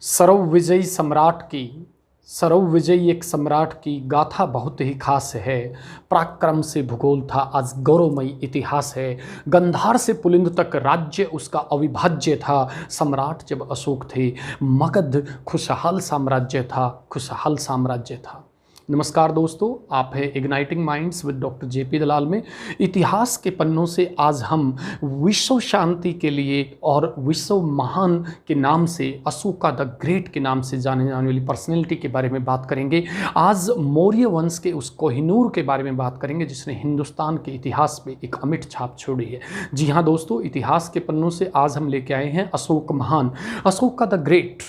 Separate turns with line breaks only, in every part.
सर्व विजयी एक सम्राट की गाथा बहुत ही खास है। पराक्रम से भूगोल था, आज गौरवमयी इतिहास है। गंधार से पुलिंद तक राज्य उसका अविभाज्य था। सम्राट जब अशोक थे, मगध खुशहाल साम्राज्य था। नमस्कार दोस्तों, आप है igniting minds with doctor JP Dalal में। इतिहास के पन्नों से आज हम विश्व शांति के लिए और विश्व महान के नाम से, अशोका द ग्रेट के नाम से जाने जाने वाली पर्सनैलिटी के बारे में बात करेंगे। आज मौर्य वंश के उस कोहिनूर के बारे में बात करेंगे जिसने हिंदुस्तान के इतिहास में एक अमिट छाप छोड़ी है। जी हाँ दोस्तों, इतिहास के पन्नों से आज हम लेके आए हैं अशोक महान, अशोका द ग्रेट।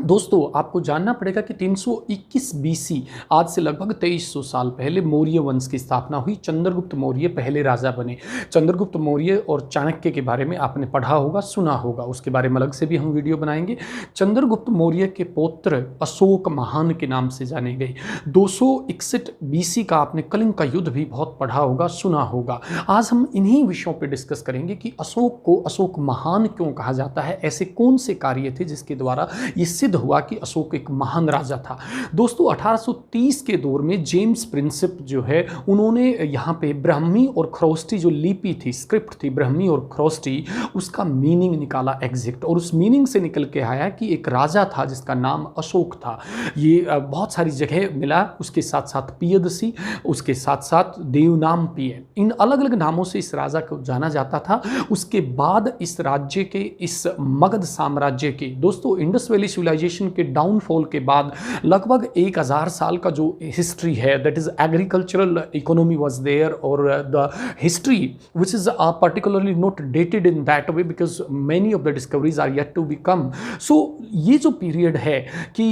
दोस्तों, आपको जानना पड़ेगा कि 321 बीसी, आज से लगभग 2300 साल पहले मौर्य वंश की स्थापना हुई। चंद्रगुप्त मौर्य पहले राजा बने। चंद्रगुप्त मौर्य और चाणक्य के बारे में आपने पढ़ा होगा, सुना होगा, उसके बारे में अलग से भी हम वीडियो बनाएंगे। चंद्रगुप्त मौर्य के पौत्र अशोक महान के नाम से जाने गए। 261 बीसी का आपने कलिंग का युद्ध भी बहुत पढ़ा होगा, सुना होगा। आज हम इन्हीं विषयों पर डिस्कस करेंगे कि अशोक को अशोक महान क्यों कहा जाता है, ऐसे कौन से कार्य थे जिसके द्वारा ये सिद्ध हुआ कि अशोक एक महान राजा था। दोस्तों, 1830 के दौर में जेम्स प्रिंसिप जो है, उन्होंने यहाँ पे ब्राह्मी और खरोष्टी जो लिपि थी, स्क्रिप्ट थी ब्राह्मी और खरोष्टी, उसका मीनिंग निकाला एग्जैक्ट, और उस मीनिंग से निकल के आया कि एक राजा था जिसका नाम अशोक था। ये बहुत सारी जगह मिला, उसके साथ साथ पियदसी, उसके साथ साथ देवनाम पिय, इन अलग अलग नामों से इस राजा को जाना जाता था। उसके बाद इस राज्य के, इस मगध साम्राज्य के, दोस्तों इंडस वैली सिविलाइजेशन के डाउनफॉल के बाद लगभग 1000 साल का जो हिस्ट्री है, that is agricultural economy was there, और the history which is particularly not dated in that way because many of the discoveries are yet to be come. So ये जो पीरियड है कि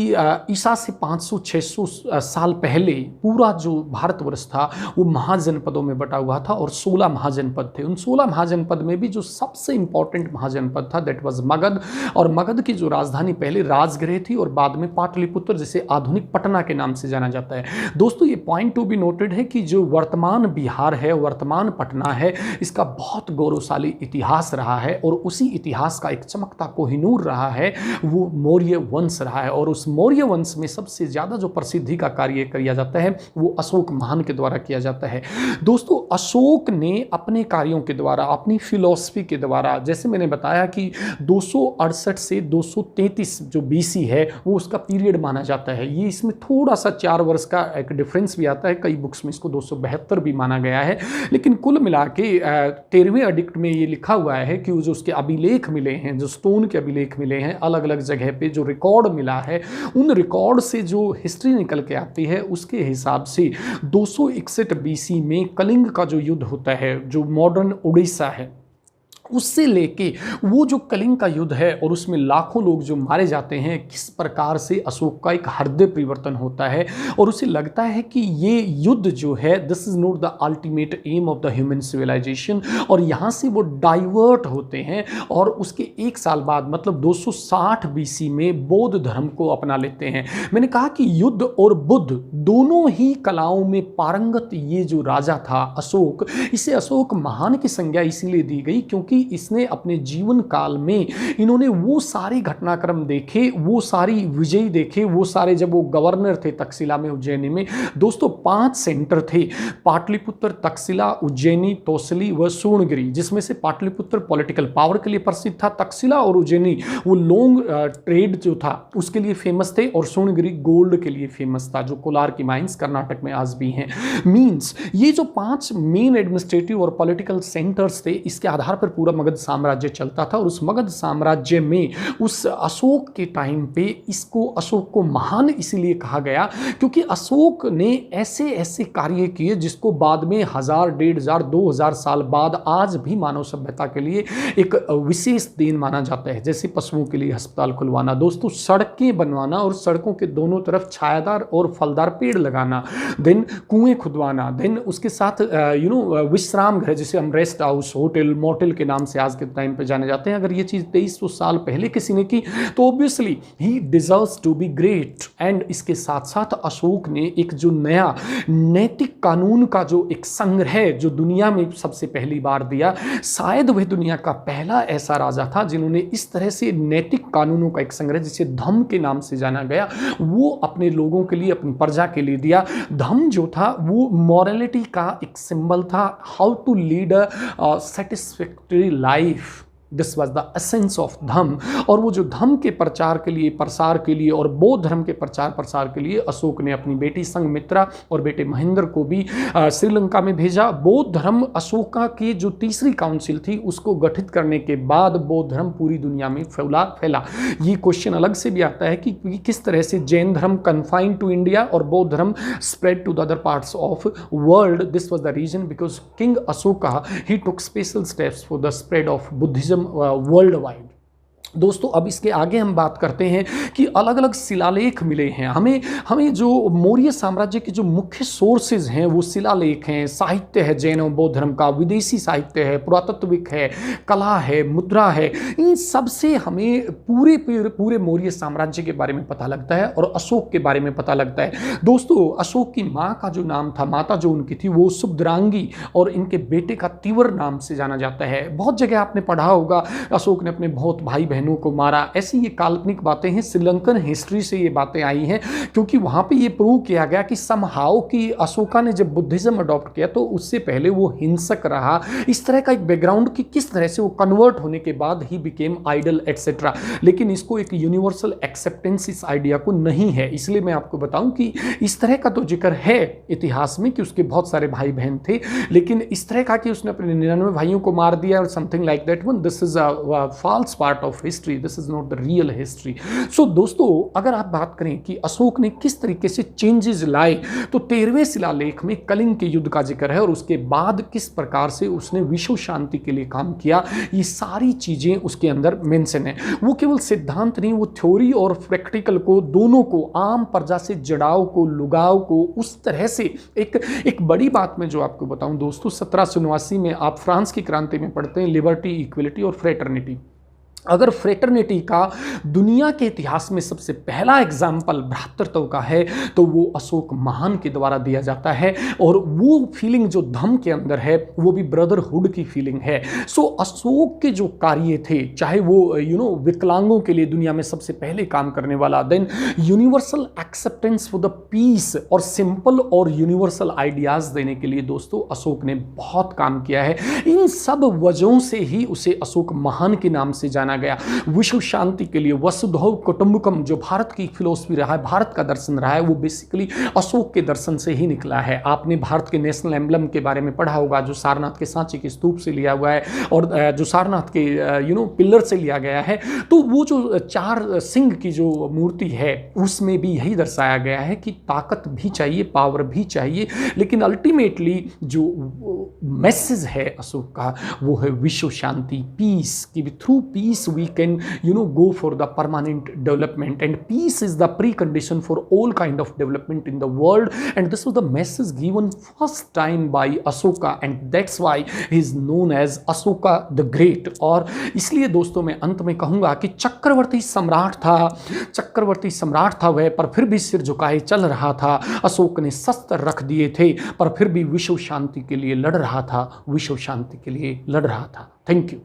ईसा से 500-600 साल पहले पूरा जो भारतवर्ष था वो महाजनपदों में बटा हुआ था, और 16 महाजनपद थे। उन 16 महाजनपद में भी जो सबसे इंपॉर्टेंट महाजनपद था दैट वाज मगध, और मगध की जो राजधानी पहले राजगृह थी और बाद में पाटलिपुत्र, जिसे आधुनिक पटना के नाम से जाना जाता है। दोस्तों, ये पॉइंट टू बी नोटेड है कि जो वर्तमान बिहार है, वर्तमान पटना है, इसका बहुत गौरवशाली इतिहास रहा है, और उसी इतिहास का एक चमकता कोहिनूर रहा है वो मौर्य वंश रहा है। और उस मौर्य वंश में सबसे ज़्यादा जो प्रसिद्धि का कार्य किया जाता है वो अशोक महान के द्वारा किया जाता है। दोस्तों, अशोक ने अपने कार्यों के द्वारा, अपनी फिलॉसफी के द्वारा, जैसे मैंने बताया कि 268 से 233 जो बीसी है वो उसका पीरियड माना जाता है। ये इसमें थोड़ा सा 4 वर्ष का एक डिफरेंस भी आता है, कई बुक्स में इसको 272 भी माना गया है, लेकिन कुल मिला के 13वें एडिक्ट में ये लिखा हुआ है कि जो उसके अभिलेख मिले हैं, जो स्टोन के अभिलेख मिले हैं अलग अलग जगह पे, जो रिकॉर्ड मिला है, उन रिकॉर्ड से जो हिस्ट्री निकल के आती है उसके हिसाब से 261 बीसी में कलिंग का जो युद्ध होता है, जो मॉडर्न उड़ीसा है, उससे लेके वो जो कलिंग का युद्ध है और उसमें लाखों लोग जो मारे जाते हैं, किस प्रकार से अशोक का एक हृदय परिवर्तन होता है, और उसे लगता है कि ये युद्ध जो है, this is not the ultimate aim of the human civilization, और यहाँ से वो डाइवर्ट होते हैं, और उसके 1 साल बाद मतलब 260 बीसी में बौद्ध धर्म को अपना लेते हैं। मैंने कहा कि युद्ध और बुद्ध दोनों ही कलाओं में पारंगत ये जो राजा था अशोक, इसे अशोक महान की संज्ञा इसीलिए दी गई क्योंकि इसने अपने जीवन काल में, इन्होंने वो सारे घटनाक्रम देखे, वो सारी विजय देखे, वो सारे, जब वो गवर्नर थे तक्षशिला में, उज्जैनी में, दोस्तों 5 सेंटर थे, पाटलिपुत्र, तक्षशिला, उज्जैनी, तौसली व सूर्णगिरी, जिसमें से पाटलिपुत्र पॉलिटिकल पावर के लिए प्रसिद्ध था, तक्षशिला और उज्जैनी वो लॉन्ग ट्रेड जो था उसके लिए फेमस थे, और सूर्णगिरी गोल्ड के लिए फेमस था, जो कोलार की माइंस कर्नाटक में आज भी हैं। मीन्स ये जो 5 मेन एडमिनिस्ट्रेटिव और पॉलिटिकल सेंटर्स थे, इसके आधार पर पूरा मगध साम्राज्य चलता था, और उस मगध साम्राज्य में उस अशोक के टाइम पे इसको, अशोक को महान इसीलिए कहा गया क्योंकि अशोक ने ऐसे ऐसे कार्य किए जिसको बाद में 1000, 1500, 2000 साल बाद आज भी मानव सभ्यता के लिए एक विशेष देन माना जाता है। जैसे पशुओं के लिए अस्पताल खुलवाना, दोस्तों सड़कें बनवाना और सड़कों के दोनों तरफ छायादार और फलदार पेड़ लगाना, देन कुएं खुदवाना, देन उसके साथ विश्राम घर, जिसे हम रेस्ट हाउस, होटल, मोटेल के नाम नाम से आज के टाइम पे जाने जाते हैं। अगर ये चीज़ 2300 साल पहले किसी ने की तो ऑब्वियसली ही deserves to be great. And इसके साथ साथ अशोक ने एक जो नया नैतिक कानून का जो एक संग्रह जो दुनिया में सबसे पहली बार दिया, शायद वह दुनिया का पहला ऐसा राजा था जिन्होंने इस तरह से नैतिक कानूनों का एक संग्रह, जिसे धम्म के नाम से जाना गया, वो अपने लोगों के लिए, अपनी प्रजा के लिए दिया। धम्म जो था वो मॉरलिटी का एक सिंबल था, how to lead a satisfactory life. This was the essence of Dhamma. और वो जो धम्म के प्रचार के लिए, प्रसार के लिए और बौद्ध धर्म के प्रचार प्रसार के लिए अशोक ने अपनी बेटी संघमित्रा और बेटे महेंद्र को भी श्रीलंका में भेजा। बौद्ध धर्म अशोका की जो तीसरी काउंसिल थी उसको गठित करने के बाद बौद्ध धर्म पूरी दुनिया में फैला। ये क्वेश्चन अलग से भी आता है कि किस तरह से जैन धर्म कन्फाइंड टू इंडिया और बौद्ध धर्म spread to the other parts of world. This was the reason because king Ashoka he took special steps for the spread of Buddhism world wide. दोस्तों अब इसके आगे हम बात करते हैं कि अलग अलग शिलालेख मिले हैं हमें जो मौर्य साम्राज्य के जो मुख्य सोर्सेज हैं वो शिलालेख हैं, साहित्य है जैन और बौद्ध धर्म का, विदेशी साहित्य है, पुरातत्विक है, कला है, मुद्रा है। इन सब से हमें पूरे मौर्य साम्राज्य के बारे में पता लगता है और अशोक के बारे में पता लगता है। दोस्तों अशोक की माँ का जो नाम था, माता जो उनकी थी वो सुभद्रांगी और इनके बेटे का तीवर नाम से जाना जाता है। बहुत जगह आपने पढ़ा होगा अशोक ने अपने बहुत भाई बहनों को मारा, ऐसी ये काल्पनिक बातें हैं। श्रीलंकन हिस्ट्री से ये बातें आई हैं क्योंकि वहां पे ये प्रूव किया गया कि समहाउ कि अशोका ने जब बुद्धिज्म अडॉप्ट किया तो उससे पहले वो हिंसक रहा। इस तरह का एक बैकग्राउंड कि किस तरह से वो कन्वर्ट होने के बाद ही बिकेम आइडल एटसेट्रा। लेकिन इसको एक यूनिवर्सल एक्सेप्टेंस इस आइडिया को नहीं है। इसलिए मैं आपको बताऊं कि इस तरह का तो जिक्र है इतिहास में कि उसके बहुत सारे भाई बहन थे, लेकिन इस तरह का कि उसने अपने 99 भाइयों को मार दिया और something like that one, this is a false part of history, this is not the real history. So दोस्तों अगर आप बात करें कि अशोक ने किस तरीके से चेंजेस लाए तो 13वें शिलालेख में कलिंग के युद्ध का जिक्र है और उसके बाद किस प्रकार से उसने विश्व शांति के लिए काम किया, ये सारी चीजें उसके अंदर मेंशन है। वो केवल सिद्धांत नहीं, वो थ्योरी और प्रैक्टिकल को दोनों को, आम प्रजा से जड़ाव को, लुगाव को, उस तरह से एक बड़ी बात में जो आपको बताऊं दोस्तों, 1789 में आप फ्रांस की क्रांति में पढ़ते हैं लिबर्टी, इक्वलिटी और फ्रेटर्निटी। अगर फ्रेटर्निटी का दुनिया के इतिहास में सबसे पहला एग्जाम्पल भ्रातृत्व का है तो वो अशोक महान के द्वारा दिया जाता है और वो फीलिंग जो धम्म के अंदर है वो भी ब्रदरहुड की फीलिंग है। सो अशोक के जो कार्य थे, चाहे वो विकलांगों के लिए दुनिया में सबसे पहले काम करने वाला, then universal acceptance for the peace और सिंपल और यूनिवर्सल आइडियाज देने के लिए दोस्तों अशोक ने बहुत काम किया है। इन सब वजहों से ही उसे अशोक महान के नाम से जाना गया। विश्व शांति के लिए वसुधैव कुटुंबकम जो भारत की फिलोसफी रहा है, भारत का दर्शन रहा है, वो बेसिकली अशोक के दर्शन से ही निकला है। आपने भारत के नेशनल एम्बलम के बारे में पढ़ा होगा जो सारनाथ के सांची के स्तूप से लिया हुआ है और जो सारनाथ के पिलर से लिया गया है। तो वो जो 4 सिंह की जो मूर्ति है उसमें भी यही दर्शाया गया है कि ताकत भी चाहिए, पावर भी चाहिए, लेकिन अल्टीमेटली जो मैसेज है अशोक का वो है विश्व शांति, पीस, कि through peace we can go for the permanent development, and peace is the precondition for all kind of development in the world. And this was the message given first time by Ashoka, and that's why he is known as Ashoka the Great। और इसलिए दोस्तों मैं अंत में कहूंगा कि चक्रवर्ती सम्राट था वह, पर फिर भी सिर झुकाए चल रहा था। अशोक ने शस्त्र रख दिए थे पर फिर भी विश्व शांति के लिए लड़ रहा था, विश्व शांति के लिए लड़ रहा था। Thank you.